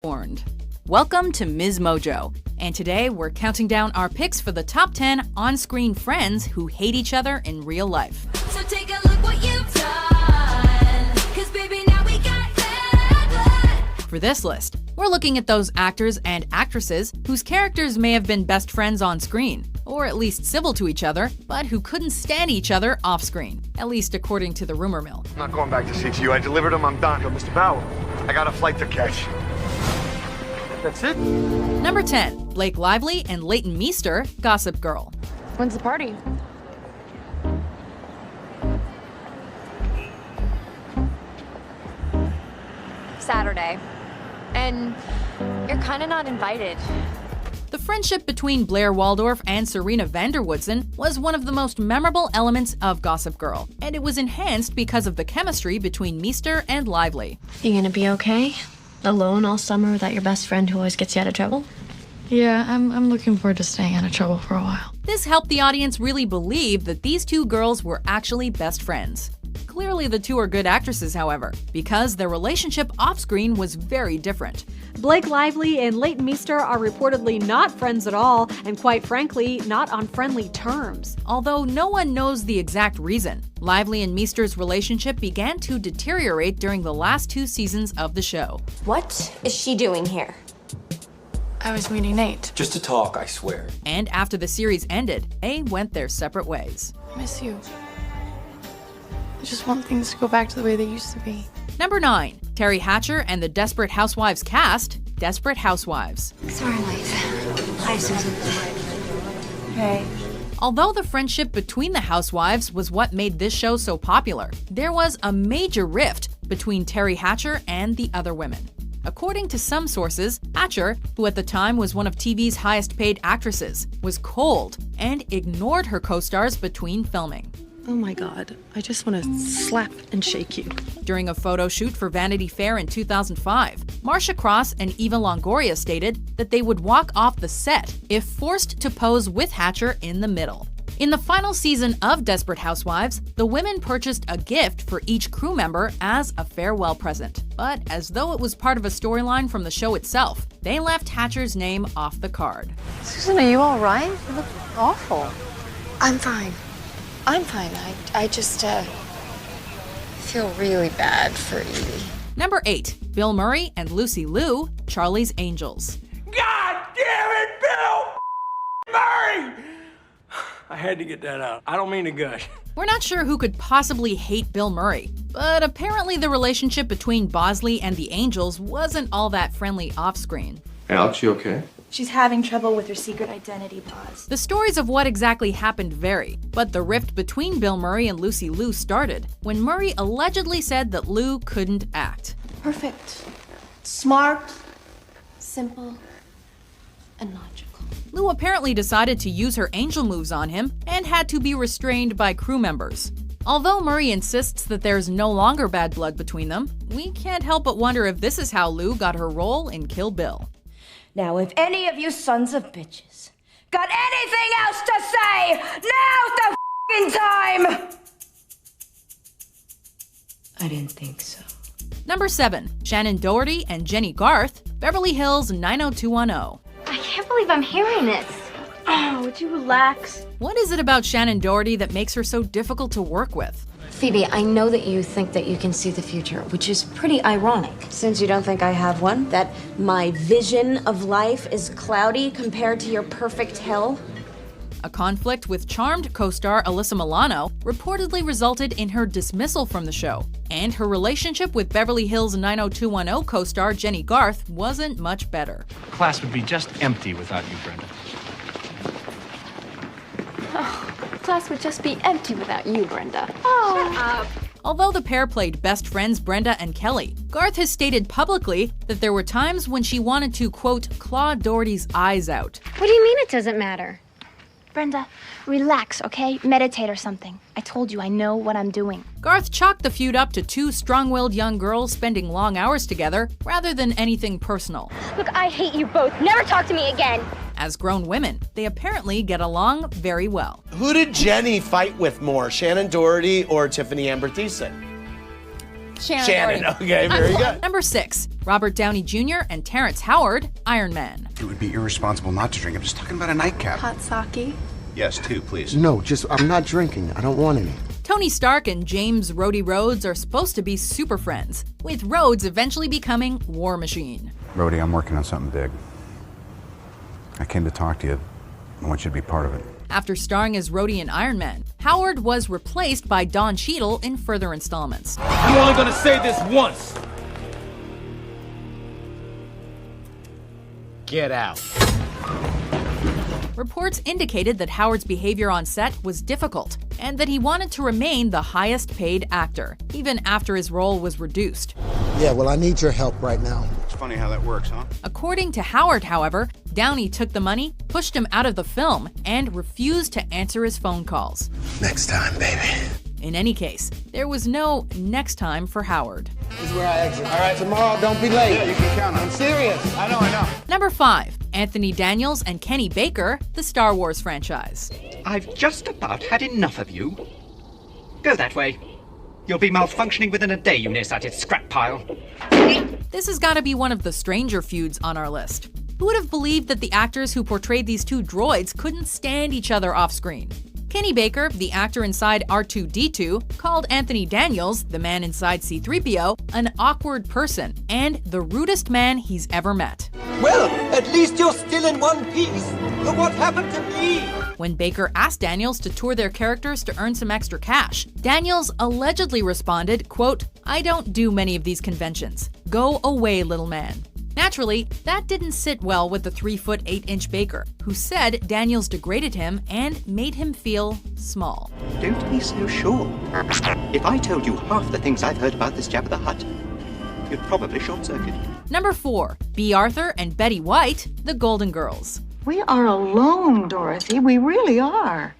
Warned. Welcome to Ms. Mojo, and today we're counting down our picks for the top 10 on-screen friends who hate each other in real life. So take a look what you've done, 'cause baby now we got bad blood. For this list, we're looking at those actors and actresses whose characters may have been best friends on screen, or at least civil to each other, but who couldn't stand each other off-screen, at least according to the rumor mill. I'm not going back to CTU. I delivered him. I'm done. Mr. Bauer, I got a flight to catch. That's it? Number 10, Blake Lively and Leighton Meester, Gossip Girl. When's the party? Saturday. And you're kind of not invited. The friendship between Blair Waldorf and Serena van der Woodsen was one of the most memorable elements of Gossip Girl, and it was enhanced because of the chemistry between Meester and Lively. You gonna be okay? Alone all summer without your best friend who always gets you out of trouble? Yeah, I'm looking forward to staying out of trouble for a while. This helped the audience really believe that these two girls were actually best friends. Clearly, the two are good actresses, however, because their relationship off-screen was very different. Blake Lively and Leighton Meester are reportedly not friends at all, and quite frankly, not on friendly terms. Although no one knows the exact reason, Lively and Meester's relationship began to deteriorate during the last 2 seasons of the show. What is she doing here? I was meeting Nate. Just to talk, I swear. And after the series ended, they went their separate ways. I miss you. I just want things to go back to the way they used to be. Number 9, Terry Hatcher and the Desperate Housewives cast, Desperate Housewives. Sorry, Life. Hi, Susan. Hey. Although the friendship between the housewives was what made this show so popular, there was a major rift between Terry Hatcher and the other women. According to some sources, Hatcher, who at the time was one of TV's highest-paid actresses, was cold and ignored her co-stars between filming. Oh my God, I just want to slap and shake you. During a photo shoot for Vanity Fair in 2005, Marcia Cross and Eva Longoria stated that they would walk off the set if forced to pose with Hatcher in the middle. In the final season of Desperate Housewives, the women purchased a gift for each crew member as a farewell present. But as though it was part of a storyline from the show itself, they left Hatcher's name off the card. Susan, are you all right? You look awful. I'm fine. I'm fine. I just feel really bad for Evie. Number 8, Bill Murray and Lucy Liu, Charlie's Angels. God damn it, Bill Murray! I had to get that out. I don't mean to gush. We're not sure who could possibly hate Bill Murray, but apparently the relationship between Bosley and the Angels wasn't all that friendly off-screen. Hey, Alex, you okay? She's having trouble with her secret identity, Boz. The stories of what exactly happened vary, but the rift between Bill Murray and Lucy Liu started when Murray allegedly said that Liu couldn't act. Perfect. Smart, simple, and logical. Liu apparently decided to use her angel moves on him and had to be restrained by crew members. Although Murray insists that there's no longer bad blood between them, we can't help but wonder if this is how Liu got her role in Kill Bill. Now, if any of you sons of bitches got anything else to say, now's the f***ing time! I didn't think so. Number 7, Shannon Doherty and Jenny Garth, Beverly Hills 90210. I can't believe I'm hearing this. Oh, would you relax? What is it about Shannon Doherty that makes her so difficult to work with? Phoebe, I know that you think that you can see the future, which is pretty ironic. Since you don't think I have one, that my vision of life is cloudy compared to your perfect hell. A conflict with Charmed co-star Alyssa Milano reportedly resulted in her dismissal from the show, and her relationship with Beverly Hills 90210 co-star Jenny Garth wasn't much better. Class would be just empty without you, Brenda. Class would just be empty without you, Brenda. Oh. Shut up. Although the pair played best friends Brenda and Kelly, Garth has stated publicly that there were times when she wanted to, quote, claw Doherty's eyes out. What do you mean it doesn't matter? Brenda, relax, okay? Meditate or something. I told you I know what I'm doing. Garth chalked the feud up to 2 strong-willed young girls spending long hours together rather than anything personal. Look, I hate you both. Never talk to me again. As grown women, they apparently get along very well. Who did Jenny fight with more, Shannon Doherty or Tiffany Amber Thiessen? Shannon. Okay, very good. Number 6, Robert Downey Jr. and Terrence Howard, Iron Man. It would be irresponsible not to drink. I'm just talking about a nightcap. Hot sake. Yes, 2, please. No, I'm not drinking. I don't want any. Tony Stark and James Rhodey Rhodes are supposed to be super friends, with Rhodes eventually becoming War Machine. Rhodey, I'm working on something big. I came to talk to you. I want you to be part of it. After starring as Rhodey in Iron Man, Howard was replaced by Don Cheadle in further installments. I'm only gonna say this once. Get out. Reports indicated that Howard's behavior on set was difficult and that he wanted to remain the highest paid actor, even after his role was reduced. Yeah, well, I need your help right now. It's funny how that works, huh? According to Howard, however, Downey took the money, pushed him out of the film, and refused to answer his phone calls. Next time, baby. In any case, there was no next time for Howard. This is where I exit. All right, tomorrow, don't be late. Yeah, you can count on it. I'm serious. I know. Number 5, Anthony Daniels and Kenny Baker, the Star Wars franchise. I've just about had enough of you. Go that way. You'll be malfunctioning within a day, you nearsighted scrap pile. This has got to be one of the stranger feuds on our list. Who would have believed that the actors who portrayed these two droids couldn't stand each other off screen? Kenny Baker, the actor inside R2-D2, called Anthony Daniels, the man inside C-3PO, an awkward person and the rudest man he's ever met. Well, at least you're still in one piece. But what happened to me? When Baker asked Daniels to tour their characters to earn some extra cash, Daniels allegedly responded, quote, "I don't do many of these conventions. Go away, little man." Naturally, that didn't sit well with the 3-foot 8-inch Baker, who said Daniels degraded him and made him feel small. Don't be so sure. If I told you half the things I've heard about this Jabba the Hutt, you'd probably short-circuit. Number 4, B. Arthur and Betty White, the Golden Girls. We are alone, Dorothy. We really are.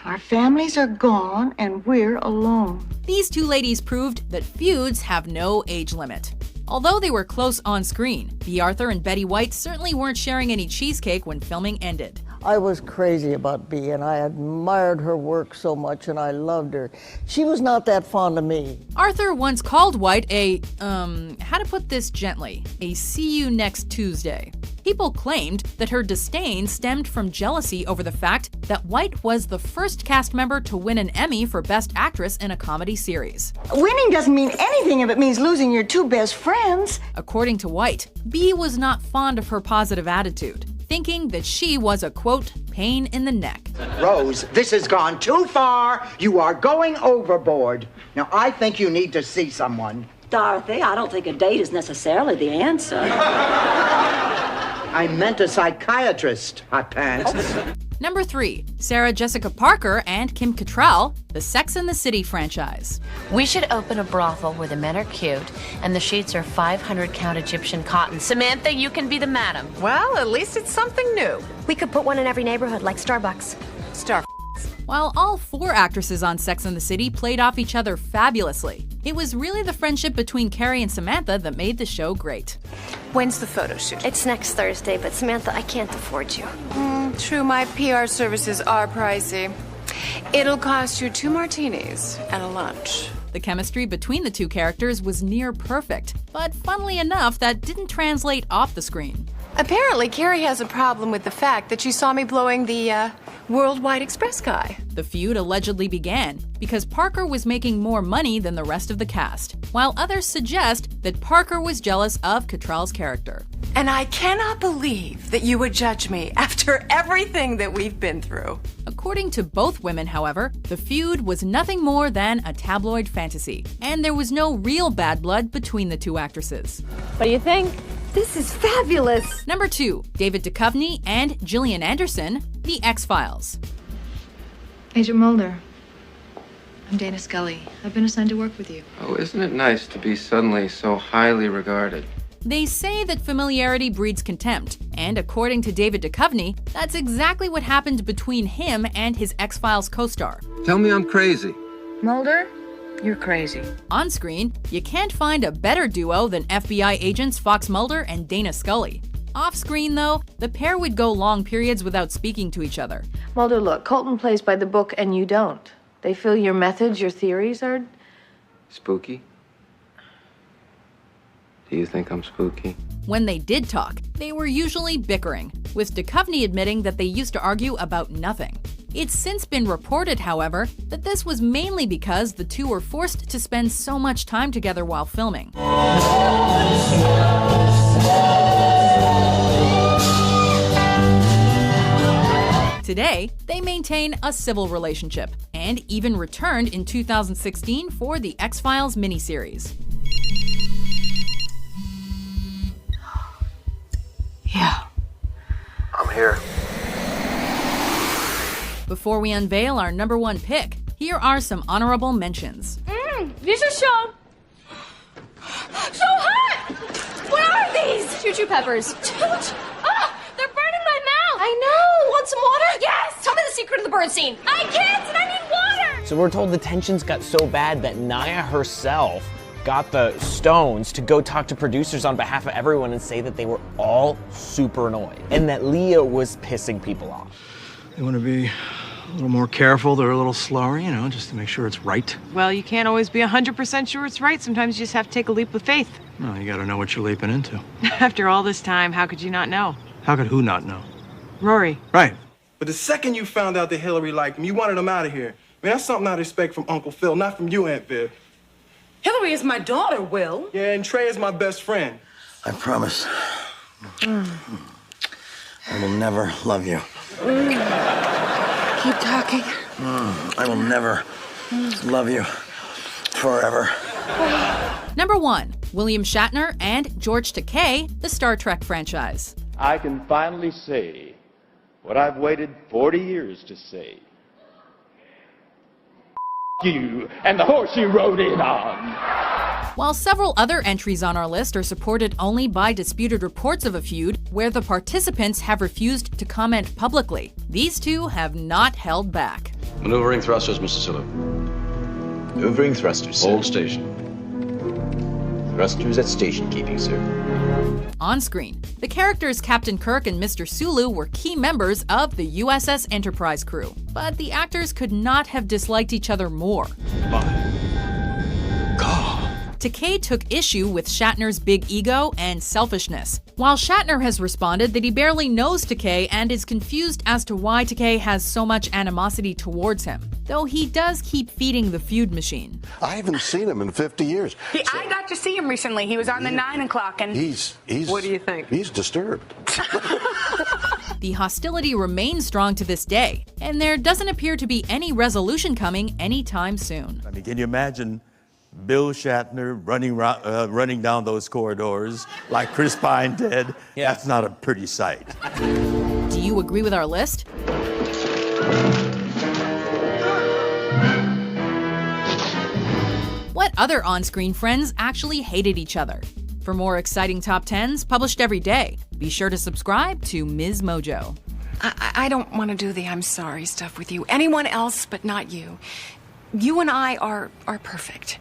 Our families are gone and we're alone. These two ladies proved that feuds have no age limit. Although they were close on screen, B. Arthur and Betty White certainly weren't sharing any cheesecake when filming ended. I was crazy about Bea, and I admired her work so much, and I loved her. She was not that fond of me. Arthur once called White a, how to put this gently, a see you next Tuesday. People claimed that her disdain stemmed from jealousy over the fact that White was the first cast member to win an Emmy for Best Actress in a comedy series. Winning doesn't mean anything if it means losing your two best friends. According to White, Bea was not fond of her positive attitude, thinking that she was a, quote, pain in the neck. Rose, this has gone too far. You are going overboard. Now, I think you need to see someone. Dorothy, I don't think a date is necessarily the answer. I meant a psychiatrist, hot pants. Number 3, Sarah Jessica Parker and Kim Cattrall, the Sex and the City franchise. We should open a brothel where the men are cute and the sheets are 500-count Egyptian cotton. Samantha, you can be the madam. Well, at least it's something new. We could put one in every neighborhood, like Starbucks. While all 4 actresses on Sex and the City played off each other fabulously, it was really the friendship between Carrie and Samantha that made the show great. When's the photo shoot? It's next Thursday, but Samantha, I can't afford you. True, my PR services are pricey. It'll cost you 2 martinis and a lunch. The chemistry between the two characters was near perfect, but funnily enough, that didn't translate off the screen. Apparently, Carrie has a problem with the fact that she saw me blowing the Worldwide Express guy. The feud allegedly began because Parker was making more money than the rest of the cast, while others suggest that Parker was jealous of Cattrall's character. And I cannot believe that you would judge me after everything that we've been through. According to both women, however, the feud was nothing more than a tabloid fantasy, and there was no real bad blood between the two actresses. What do you think? This is fabulous! Number 2, David Duchovny and Gillian Anderson, The X-Files. Agent Mulder, I'm Dana Scully. I've been assigned to work with you. Oh, isn't it nice to be suddenly so highly regarded? They say that familiarity breeds contempt, and according to David Duchovny, that's exactly what happened between him and his X-Files co-star. Tell me I'm crazy. Mulder, you're crazy. On screen, you can't find a better duo than FBI agents Fox Mulder and Dana Scully. Off screen, though, the pair would go long periods without speaking to each other. Mulder, look, Colton plays by the book and you don't. They feel your methods, your theories are... Spooky? Do you think I'm spooky? When they did talk, they were usually bickering, with Duchovny admitting that they used to argue about nothing. It's since been reported, however, that this was mainly because the two were forced to spend so much time together while filming. Today, they maintain a civil relationship, and even returned in 2016 for the X-Files miniseries. Yeah. I'm here. Before we unveil our #1 pick, here are some honorable mentions. These are so hot! What are these? Choo-choo peppers. They're burning my mouth! I know! Want some water? Yes! Tell me the secret of the bird scene. I can't, and I need water! So we're told the tensions got so bad that Naya herself got the Stones to go talk to producers on behalf of everyone and say that they were all super annoyed and that Leah was pissing people off. They want to be a little more careful, they're a little slower, you know, just to make sure it's right. Well, you can't always be 100% sure it's right. Sometimes you just have to take a leap of faith. No, you gotta know what you're leaping into. After all this time, how could you not know? How could who not know? Rory. Right. But the second you found out that Hillary liked him, you wanted him out of here. I mean, that's something I'd expect from Uncle Phil, not from you, Aunt Viv. Hillary is my daughter, Will. Yeah, and Trey is my best friend. I promise. I will never love you. Keep talking. I will never love you forever. #1, William Shatner and George Takei, the Star Trek franchise. I can finally say what I've waited 40 years to say. You and the horse you rode in on. While several other entries on our list are supported only by disputed reports of a feud where the participants have refused to comment publicly, these two have not held back. Maneuvering thrusters, Mr. Sulu. Maneuvering thrusters, sir. Hold station. Thrusters at station keeping, sir. On screen, the characters Captain Kirk and Mr. Sulu were key members of the USS Enterprise crew, but the actors could not have disliked each other more. Takei took issue with Shatner's big ego and selfishness, while Shatner has responded that he barely knows Takei and is confused as to why Takei has so much animosity towards him, though he does keep feeding the feud machine. I haven't seen him in 50 years. I got to see him recently. He was on the 9 o'clock and... He's... What do you think? He's disturbed. The hostility remains strong to this day, and there doesn't appear to be any resolution coming anytime soon. I mean, can you imagine Bill Shatner running down those corridors like Chris Pine did? Yeah. That's not a pretty sight. Do you agree with our list? What other on-screen friends actually hated each other? For more exciting top 10s published every day, be sure to subscribe to Ms. Mojo. I don't want to do the I'm sorry stuff with you. Anyone else but not you. You and I are perfect.